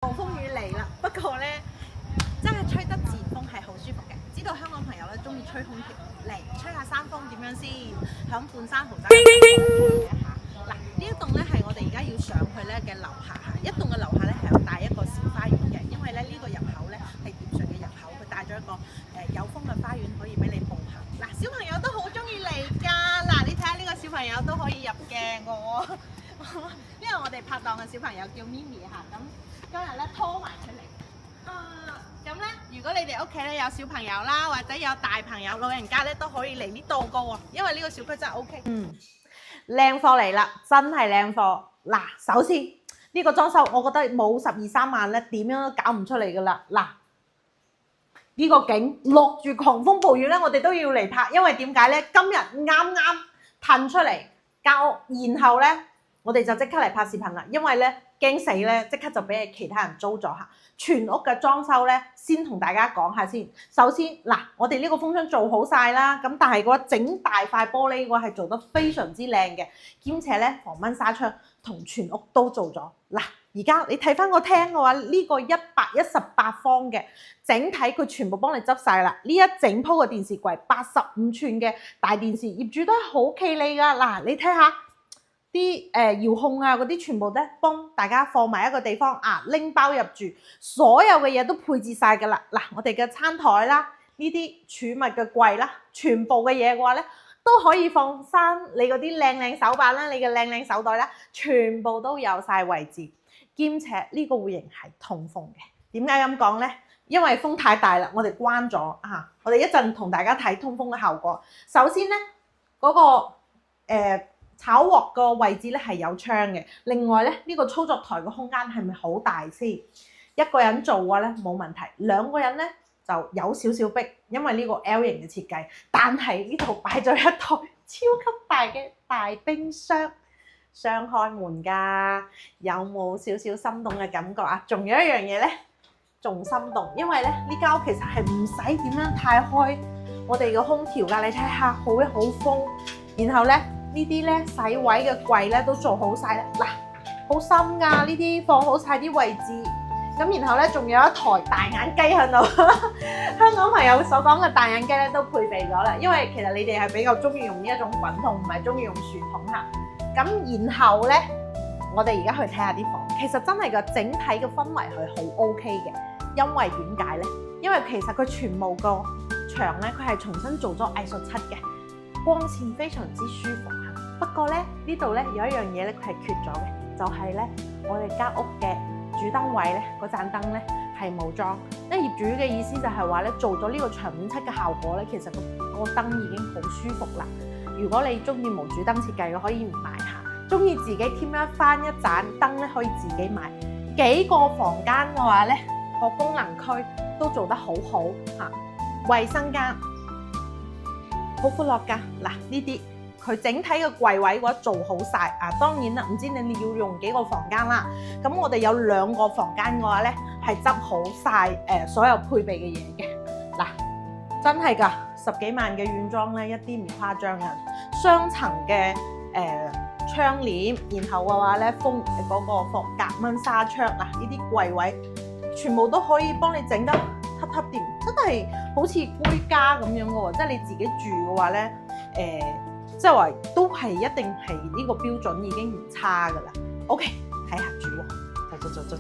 暴風雨嚟啦，不過咧真係吹得自然風係好舒服嘅。知道香港朋友咧中意吹空調，嚟吹下山風點樣先？響半山豪宅嘅下，嗱呢一棟咧係我哋而家要上去咧嘅樓下嚇，一棟嘅樓下咧係有帶一個小花園嘅，因為咧呢個入口咧係碟水嘅入口，佢帶咗一個有風嘅花園可以俾你步行。嗱小朋友都好中意嚟㗎，嗱你睇下呢個小朋友都可以入鏡喎，因為我哋拍檔嘅小朋友叫 Mimi 嚇咁。今日咧拖埋出嚟，咁咧如果你哋屋企咧有小朋友啦，或者有大朋友、老人家咧都可以嚟呢度噶喎，因為呢個小區真係 OK。靚貨嚟啦，真係靚貨。嗱，首先呢個裝修，我覺得冇12-13萬咧，點樣都搞唔出嚟噶啦。嗱，呢個景落住狂風暴雨咧，我哋都要嚟拍，因為點解咧？今日啱啱騰出嚟間屋，然後咧我哋就即刻嚟拍視頻啦，因為咧。驚死咧，即刻就俾其他人租咗嚇。全屋嘅裝修咧，先同大家講下先。首先嗱，我哋呢個風窗做好晒啦，咁但係嗰整大塊玻璃嗰係做得非常之靚嘅，兼且咧防蚊紗窗同全屋都做咗。嗱，而家你睇翻個廳嘅話，呢個118方嘅整體佢全部幫你執晒啦。呢一整鋪嘅電視櫃85寸嘅大電視，業主都係好企理噶。嗱，你睇下。啲遙控啊嗰啲全部咧幫大家放埋一個地方啊，拎包入住，所有嘅嘢都配置晒㗎啦。嗱，我哋嘅餐台啦，呢啲儲物嘅櫃啦，全部嘅嘢嘅話咧都可以放翻你嗰啲靚靚手板啦，你嘅靚靚手袋啦，全部都有晒位置，兼且呢個戶型係通風嘅。點解咁講咧？因為風太大啦，我哋關咗啊。我哋一陣同大家睇通風嘅效果。首先咧嗰個炒鑊個位置咧係有窗嘅，另外咧呢個操作台嘅空間係咪好大先？一個人做嘅話咧冇問題，兩個人咧就有少少逼，因為呢個 L 型嘅設計。但係呢度擺咗一台超級大嘅大冰箱，雙開門㗎，有冇少少心動嘅感覺啊？仲有一樣嘢咧，仲心動，因為咧呢間屋其實係唔使點樣太開我哋嘅空調㗎，你睇下好風，然後咧。呢啲咧洗位嘅櫃咧都做好晒啦，嗱，好深㗎，呢啲放好晒啲位置，咁然後咧仲有一台大眼雞喺度，香港朋友所講嘅大眼雞咧都配備咗啦，因為其實你哋係比較中意用呢一種滾筒，唔係中意用樹筒嚇。咁然後咧，我哋而家去睇下啲房，其實真係個整體嘅氛圍係好 OK 嘅，因為點解咧？因為其實佢全部個牆咧，佢係重新做咗藝術漆嘅。光線非常之舒服嚇，不過咧呢度咧有一樣嘢咧佢係缺咗嘅，就係咧我哋間屋嘅主燈位咧嗰盞燈咧係冇裝。因為業主嘅意思就係話咧做咗呢個牆面漆嘅效果咧，其實個燈已經好舒服啦。如果你中意無主燈設計嘅，可以唔買下；中意自己添翻一盞燈咧，可以自己買。幾個房間嘅話咧，個功能區都做得好好嚇，衞生間。好闊落㗎，嗱呢啲佢整體嘅櫃位嘅話做好晒啊！當然啦，唔知你要用幾個房間啦。咁我哋有2個房間嘅話咧，係執好晒所有配備嘅嘢嘅。嗱，真係㗎，10幾萬嘅軟裝咧，一啲唔誇張嘅。雙層嘅窗簾，然後嘅話咧風嗰個隔蚊紗窗嗱，呢啲櫃位全部都可以幫你整得揼掂，真係好似居家咁樣嘅喎，即係你自己住嘅話咧，即係話都係一定係呢個標準已經唔差㗎啦。OK， 睇下住喎，走。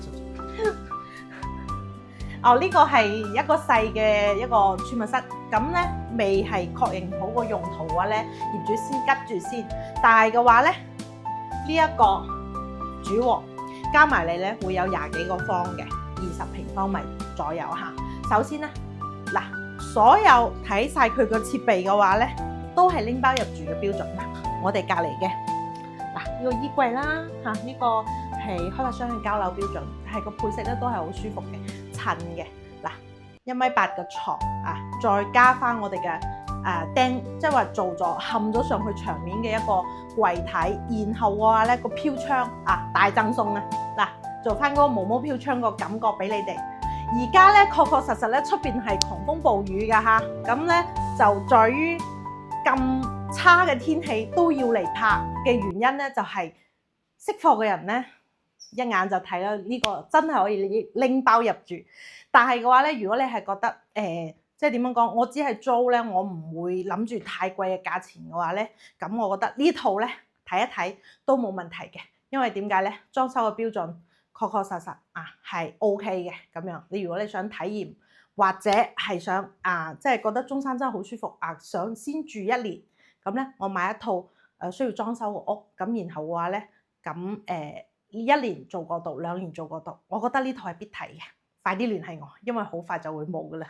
哦，呢個係一個細嘅一個儲物室，咁咧未係確認好個用途嘅話咧，業主先吉住先。但係嘅話咧，呢一個主鑊加埋嚟咧會有20幾個方嘅，20平方米左右嚇。首先咧，嗱，所有睇晒佢個設備嘅話咧，都係拎包入住嘅標準。我哋隔離嘅嗱，呢個衣櫃啦嚇，呢個係開發商嘅交樓標準，係個配色咧都係好舒服嘅，襯嘅。嗱，1.8米嘅床啊，再加翻我哋嘅釘，即係話做咗冚咗上去牆面嘅一個櫃體，然後嘅話咧個飄窗啊大贈送啊，嗱，做翻嗰個毛毛飄窗個感覺俾你哋。而家咧確確實實咧出邊係狂風暴雨㗎嚇，咁咧就在於咁差嘅天氣都要嚟拍嘅原因咧，就係識貨嘅人咧一眼就睇啦，呢個真係可以拎包入住。但係嘅話咧，如果你係覺得即係點樣講，我只係租咧，我唔會諗住太貴嘅價錢嘅話咧，咁我覺得呢套咧睇一睇都冇問題嘅，因為點解咧？裝修嘅標準確確實實係 OK 嘅咁樣。你如果你想體驗或者係想即係覺得中山真係好舒服想先住1年，咁咧我買一套需要裝修嘅屋，咁然後嘅話咧，咁1年做過渡，2年做過渡，我覺得呢套係必睇嘅。快啲聯繫我，因為好快就會冇噶啦。